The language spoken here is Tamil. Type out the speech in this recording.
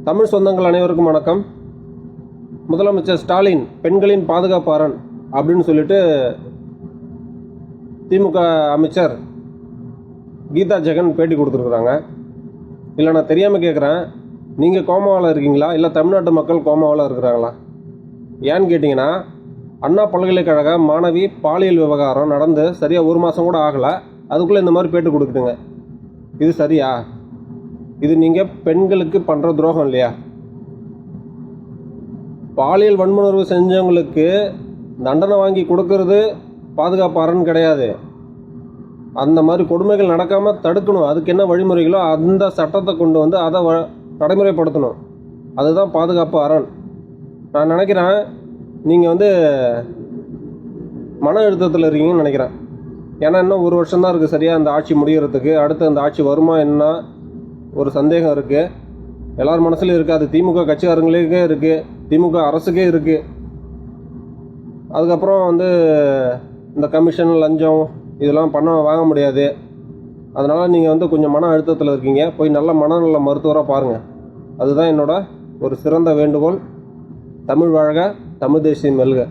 தமிழ் சொந்தங்கள் அனைவருக்கும் வணக்கம். முதலமைச்சர் ஸ்டாலின் பெண்களின் பாதுகாப்பு அரண் அப்படின்னு சொல்லிட்டு திமுக அமைச்சர் கீதா ஜெகன் பேட்டி கொடுத்துருக்குறாங்க. இல்லை, நான் தெரியாமல் கேட்குறேன், நீங்கள் கோமாவில் இருக்கீங்களா இல்லை தமிழ்நாட்டு மக்கள் கோமாவில் இருக்கிறாங்களா? ஏன்னு கேட்டிங்கன்னா, அண்ணா பல்கலைக்கழக மாணவி பாலியல் விவகாரம் நடந்து சரியாக ஒரு மாதம் கூட ஆகலை, அதுக்குள்ளே இந்த மாதிரி பேட்டி கொடுக்குதுங்க. இது சரியா? இது நீங்கள் பெண்களுக்கு பண்ணுற துரோகம் இல்லையா? பாலியல் வன்முணர்வு செஞ்சவங்களுக்கு தண்டனை வாங்கி கொடுக்கறது பாதுகாப்பு அரண் கிடையாது. அந்த மாதிரி கொடுமைகள் நடக்காமல் தடுக்கணும். அதுக்கு என்ன வழிமுறைகளோ அந்த சட்டத்தை கொண்டு வந்து அதை நடைமுறைப்படுத்தணும். அதுதான் பாதுகாப்பு அரண். நான் நினைக்கிறேன் நீங்கள் மன அழுத்தத்தில் இருக்கீங்கன்னு நினைக்கிறேன். ஏன்னா இன்னும் ஒரு வருஷம்தான் இருக்குது சரியாக அந்த ஆட்சி முடிகிறதுக்கு. அடுத்து அந்த ஆட்சி வருமா என்ன ஒரு சந்தேகம் இருக்குது. எல்லார் மனசுலையும் இருக்குது. அது திமுக கட்சிக்காரங்களுக்கே இருக்குது, திமுக அரசுக்கே இருக்குது. அதுக்கப்புறம் இந்த கமிஷன் லஞ்சம் இதெல்லாம் வாங்க முடியாது. அதனால் நீங்கள் கொஞ்சம் மன அழுத்தத்தில் இருக்கீங்க. போய் நல்ல மனநல மருத்துவராக பாருங்கள். அதுதான் என்னோட ஒரு சிறந்த வேண்டுகோள். தமிழ் வாழ்க, தமிழ் தேசியம் வெல்க.